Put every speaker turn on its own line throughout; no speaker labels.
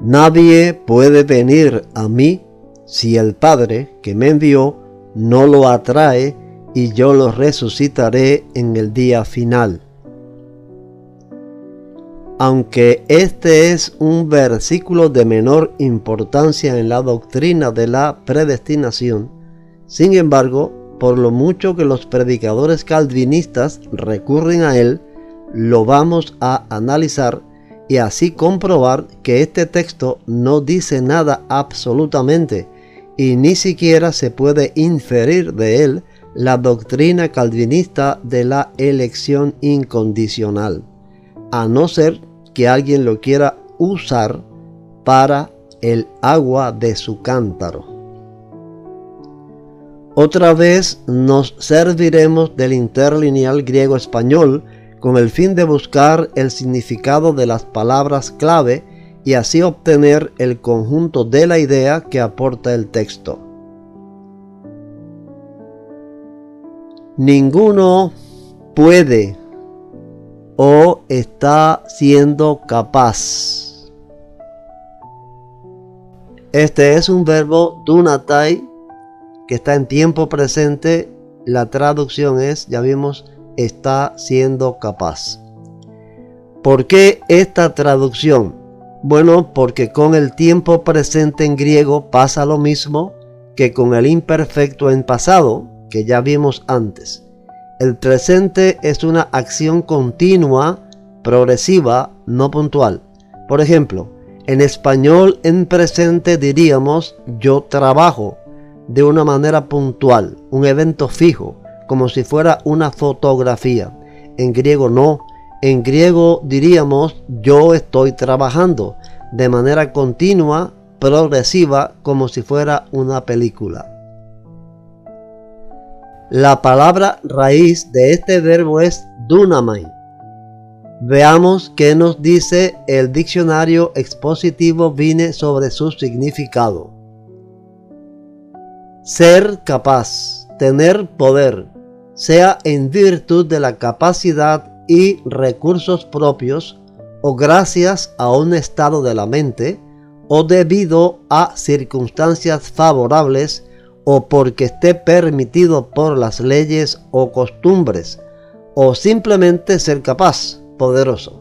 Nadie puede venir a mí si el Padre que me envió no lo atrae, y yo lo resucitaré en el día final. Aunque este es un versículo de menor importancia en la doctrina de la predestinación, sin embargo, por lo mucho que los predicadores calvinistas recurren a él, lo vamos a analizar y así comprobar que este texto no dice nada absolutamente, y ni siquiera se puede inferir de él la doctrina calvinista de la elección incondicional, a no ser que alguien lo quiera usar para el agua de su cántaro. Otra vez nos serviremos del interlineal griego-español con el fin de buscar el significado de las palabras clave y así obtener el conjunto de la idea que aporta el texto. Ninguno puede o está siendo capaz. Este es un verbo dunatai que está en tiempo presente. La traducción es, ya vimos, está siendo capaz. ¿Por qué esta traducción? Bueno, porque con el tiempo presente en griego pasa lo mismo que con el imperfecto en pasado, que ya vimos antes. El presente es una acción continua, progresiva, no puntual. Por ejemplo, en español en presente diríamos yo trabajo de una manera puntual, un evento fijo, como si fuera una fotografía. En griego no. En griego diríamos yo estoy trabajando de manera continua, progresiva, como si fuera una película. La palabra raíz de este verbo es dunamai. Veamos qué nos dice el diccionario expositivo Vine sobre su significado. Ser capaz, tener poder, sea en virtud de la capacidad y recursos propios, o gracias a un estado de la mente, o debido a circunstancias favorables, o porque esté permitido por las leyes o costumbres, o simplemente ser capaz, poderoso.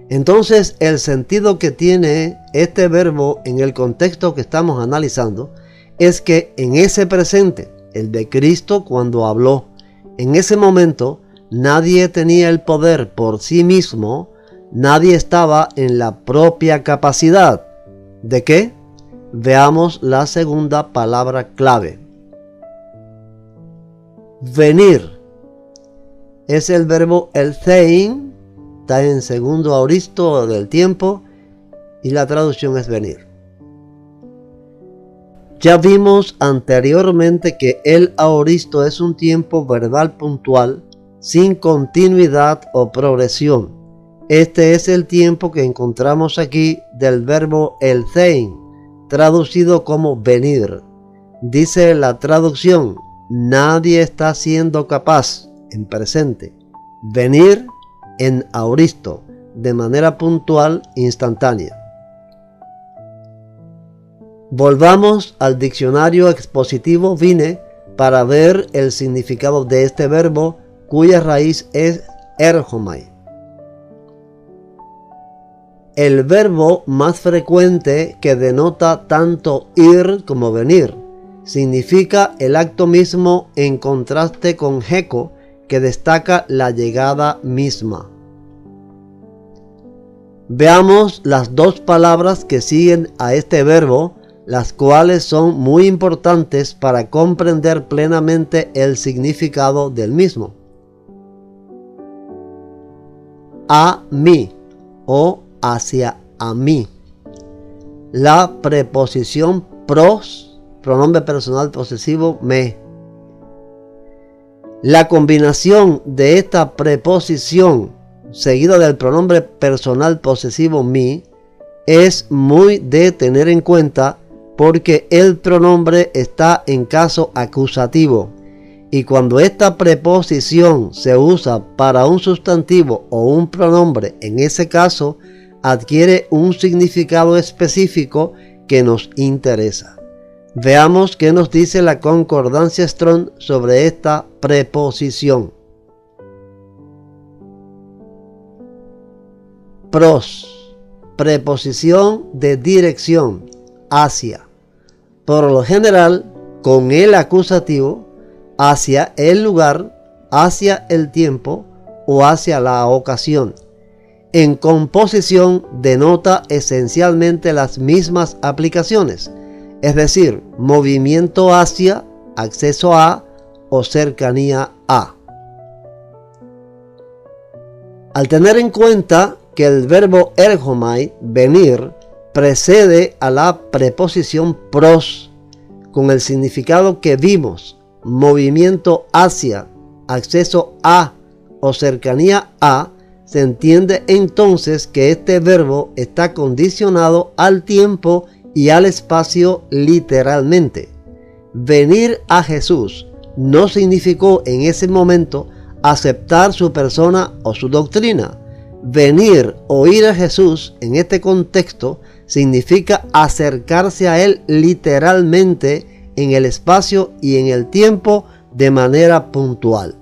Entonces, el sentido que tiene este verbo en el contexto que estamos analizando es que en ese presente, el de Cristo cuando habló, en ese momento nadie tenía el poder por sí mismo, nadie estaba en la propia capacidad. ¿De qué? Veamos la segunda palabra clave. Venir. Es el verbo elthein, está en segundo aoristo del tiempo y la traducción es venir. Ya vimos anteriormente que el aoristo es un tiempo verbal puntual sin continuidad o progresión. Este es el tiempo que encontramos aquí del verbo elthein, traducido como venir. Dice la traducción, nadie está siendo capaz, en presente, venir en aoristo, de manera puntual, instantánea. Volvamos al diccionario expositivo Vine para ver el significado de este verbo, cuya raíz es erhomai. El verbo más frecuente que denota tanto ir como venir significa el acto mismo en contraste con heko, que destaca la llegada misma. Veamos las dos palabras que siguen a este verbo, las cuales son muy importantes para comprender plenamente el significado del mismo. A mí o hacia a mí. La preposición pros, pronombre personal posesivo me. La combinación de esta preposición seguida del pronombre personal posesivo mi es muy de tener en cuenta porque el pronombre está en caso acusativo. Y cuando esta preposición se usa para un sustantivo o un pronombre, en ese caso, adquiere un significado específico que nos interesa. Veamos qué nos dice la concordancia Strong sobre esta preposición. Pros, preposición de dirección, hacia. Por lo general, con el acusativo, hacia el lugar, hacia el tiempo o hacia la ocasión. En composición denota esencialmente las mismas aplicaciones, es decir, movimiento hacia, acceso a o cercanía a. Al tener en cuenta que el verbo ergomai, venir, precede a la preposición pros, con el significado que vimos, movimiento hacia, acceso a o cercanía a, se entiende entonces que este verbo está condicionado al tiempo y al espacio literalmente. Venir a Jesús no significó en ese momento aceptar su persona o su doctrina. Venir o ir a Jesús en este contexto significa acercarse a Él literalmente en el espacio y en el tiempo de manera puntual.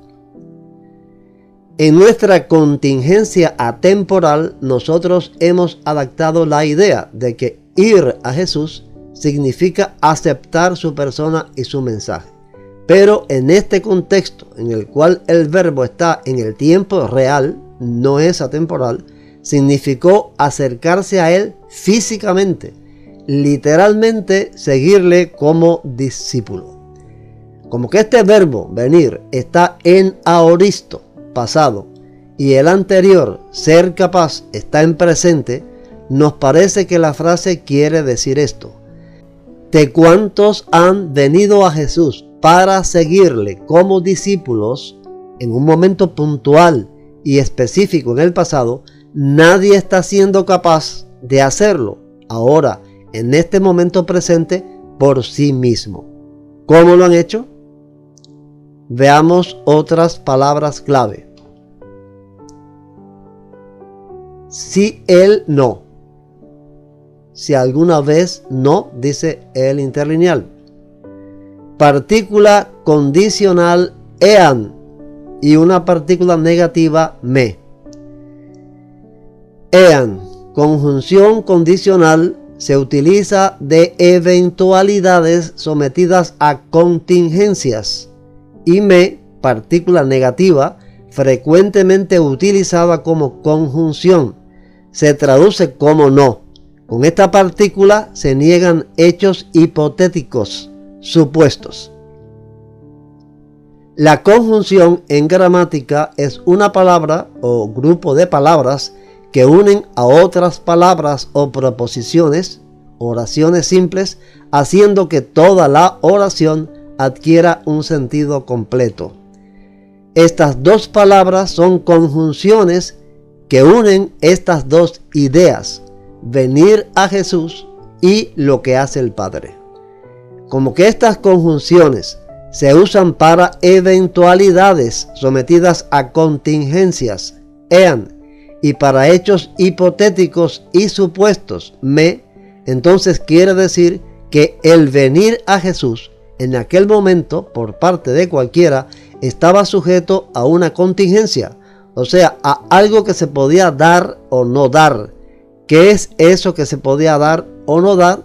En nuestra contingencia atemporal, nosotros hemos adaptado la idea de que ir a Jesús significa aceptar su persona y su mensaje. Pero en este contexto, en el cual el verbo está en el tiempo real, no es atemporal, significó acercarse a Él físicamente, literalmente seguirle como discípulo. Como que este verbo, venir, está en aoristo, pasado, y el anterior, ser capaz, está en presente, nos parece que la frase quiere decir esto: de cuantos han venido a Jesús para seguirle como discípulos en un momento puntual y específico en el pasado, nadie está siendo capaz de hacerlo ahora, en este momento presente, por sí mismo. ¿Cómo lo han hecho? Veamos otras palabras clave. Si él no. Si alguna vez no, dice el interlineal. Partícula condicional ean y una partícula negativa me. Ean, conjunción condicional, se utiliza de eventualidades sometidas a contingencias, y me, partícula negativa, frecuentemente utilizada como conjunción, se traduce como no. Con esta partícula se niegan hechos hipotéticos, supuestos. La conjunción en gramática es una palabra o grupo de palabras que unen a otras palabras o proposiciones, oraciones simples, haciendo que toda la oración adquiera un sentido completo. Estas dos palabras son conjunciones que unen estas dos ideas: venir a Jesús y lo que hace el Padre. Como que estas conjunciones se usan para eventualidades sometidas a contingencias, ean, y para hechos hipotéticos y supuestos, me, entonces quiere decir que el venir a Jesús en aquel momento por parte de cualquiera estaba sujeto a una contingencia, o sea, a algo que se podía dar o no dar. ¿Qué es eso que se podía dar o no dar?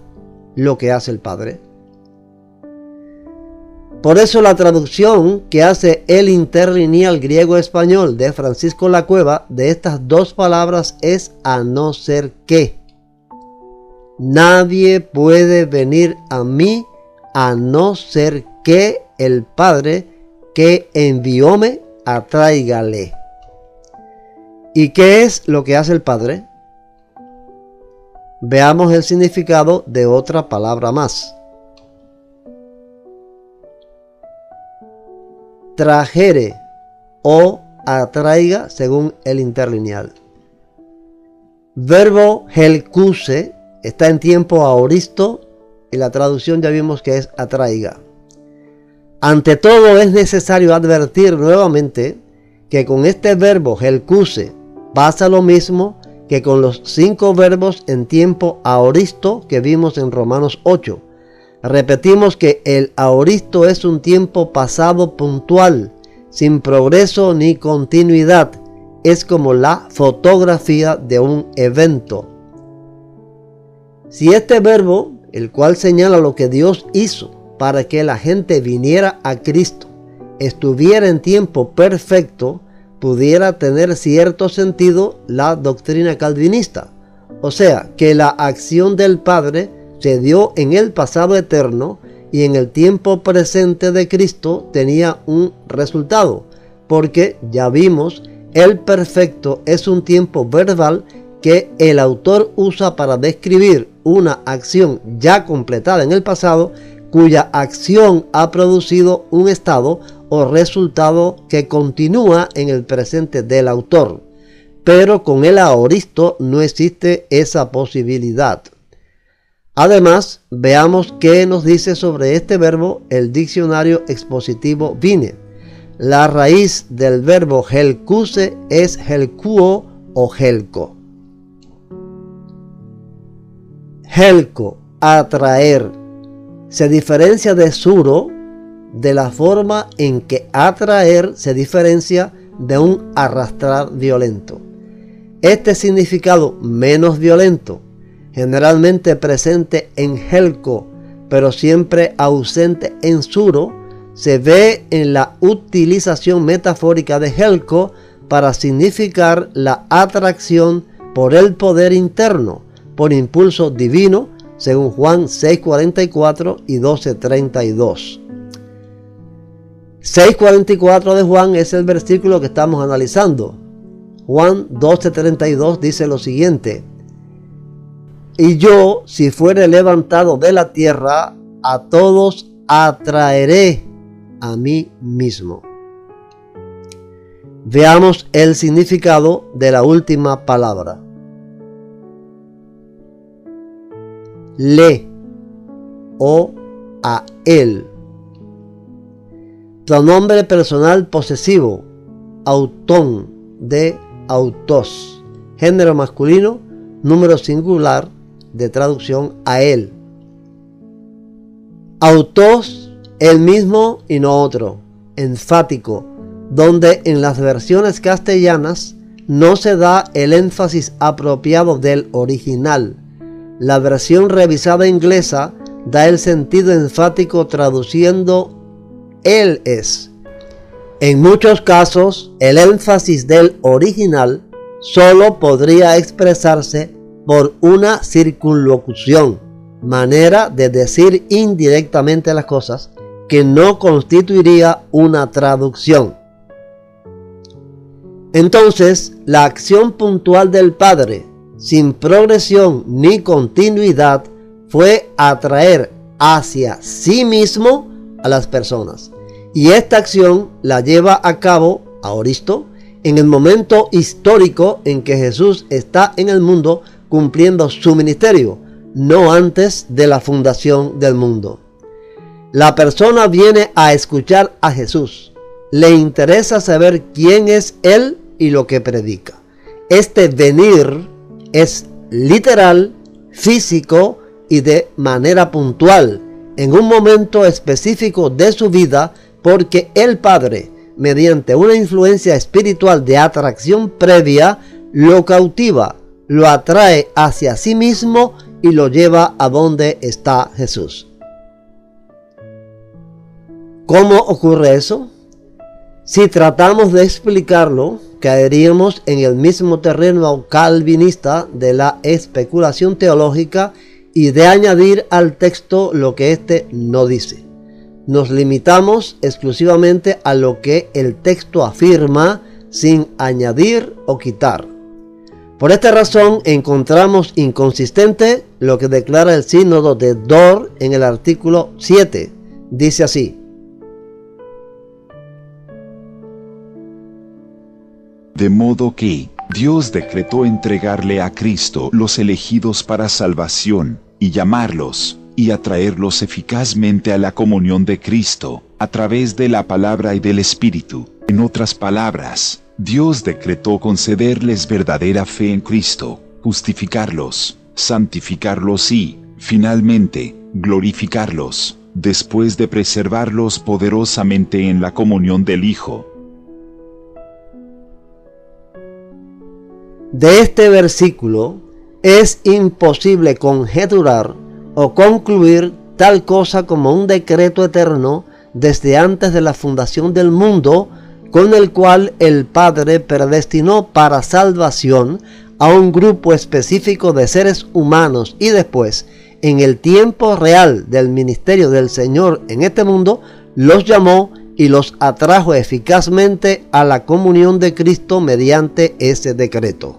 Lo que hace el Padre. Por eso la traducción que hace el interlineal griego-español de Francisco Lacueva de estas dos palabras es a no ser que. Nadie puede venir a mí a no ser que el Padre que envióme atráigale. ¿Y qué es lo que hace el Padre? Veamos el significado de otra palabra más. Trajere o atraiga según el interlineal. Verbo helcuse está en tiempo aoristo y la traducción ya vimos que es atraiga. Ante todo es necesario advertir nuevamente que con este verbo helcuse pasa lo mismo que con los 5 verbos en tiempo aoristo que vimos en Romanos 8. Repetimos que el aoristo es un tiempo pasado puntual, sin progreso ni continuidad. Es como la fotografía de un evento. Si este verbo, el cual señala lo que Dios hizo para que la gente viniera a Cristo, estuviera en tiempo perfecto, pudiera tener cierto sentido la doctrina calvinista. O sea, que la acción del Padre se dio en el pasado eterno y en el tiempo presente de Cristo tenía un resultado, porque ya vimos, el perfecto es un tiempo verbal que el autor usa para describir una acción ya completada en el pasado, cuya acción ha producido un estado o resultado que continúa en el presente del autor. Pero con el aoristo no existe esa posibilidad. Además, veamos qué nos dice sobre este verbo el diccionario expositivo Vine. La raíz del verbo helkuse es helkuo o helko. Helko, atraer, se diferencia de suro de la forma en que atraer se diferencia de un arrastrar violento. Este significado menos violento, generalmente presente en helko, pero siempre ausente en suro, se ve en la utilización metafórica de helko para significar la atracción por el poder interno, por impulso divino, según Juan 6:44 y 12:32. 6:44 de Juan es el versículo que estamos analizando. Juan 12:32 dice lo siguiente: y yo, si fuere levantado de la tierra, a todos atraeré a mí mismo. Veamos el significado de la última palabra. Le o a él. Pronombre personal posesivo, autón, de autos. Género masculino, número singular de traducción a él. Autos, el mismo y no otro. Enfático, donde en las versiones castellanas no se da el énfasis apropiado del original. La versión revisada inglesa da el sentido enfático traduciendo él es. En muchos casos, el énfasis del original solo podría expresarse por una circunlocución, manera de decir indirectamente las cosas, que no constituiría una traducción. Entonces, la acción puntual del Padre, sin progresión ni continuidad, fue atraer hacia sí mismo a las personas. Y esta acción la lleva a cabo, aoristo, en el momento histórico en que Jesús está en el mundo cumpliendo su ministerio, no antes de la fundación del mundo. La persona viene a escuchar a Jesús. Le interesa saber quién es Él y lo que predica. Este venir es literal, físico y de manera puntual, en un momento específico de su vida, porque el Padre, mediante una influencia espiritual de atracción previa, lo cautiva, lo atrae hacia sí mismo y lo lleva a donde está Jesús. ¿Cómo ocurre eso? Si tratamos de explicarlo, caeríamos en el mismo terreno calvinista de la especulación teológica y de añadir al texto lo que éste no dice. Nos limitamos exclusivamente a lo que el texto afirma sin añadir o quitar. Por esta razón encontramos inconsistente lo que declara el sínodo de Dort en el artículo 7. Dice así:
de modo que Dios decretó entregarle a Cristo los elegidos para salvación, y llamarlos, y atraerlos eficazmente a la comunión de Cristo, a través de la palabra y del Espíritu. En otras palabras, Dios decretó concederles verdadera fe en Cristo, justificarlos, santificarlos y, finalmente, glorificarlos, después de preservarlos poderosamente en la comunión del Hijo.
De este versículo es imposible conjeturar o concluir tal cosa como un decreto eterno desde antes de la fundación del mundo, con el cual el Padre predestinó para salvación a un grupo específico de seres humanos y después, en el tiempo real del ministerio del Señor en este mundo, los llamó y los atrajo eficazmente a la comunión de Cristo mediante ese decreto.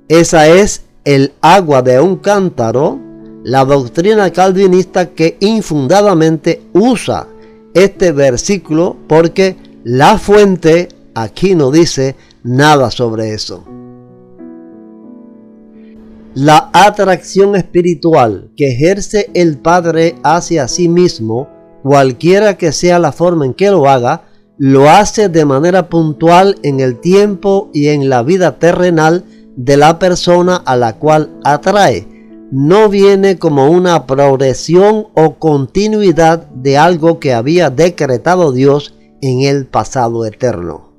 Esa es el agua de un cántaro, la doctrina calvinista que infundadamente usa este versículo porque la fuente aquí no dice nada sobre eso. La atracción espiritual que ejerce el Padre hacia sí mismo, cualquiera que sea la forma en que lo haga, lo hace de manera puntual en el tiempo y en la vida terrenal de la persona a la cual atrae. No viene como una progresión o continuidad de algo que había decretado Dios en el pasado eterno.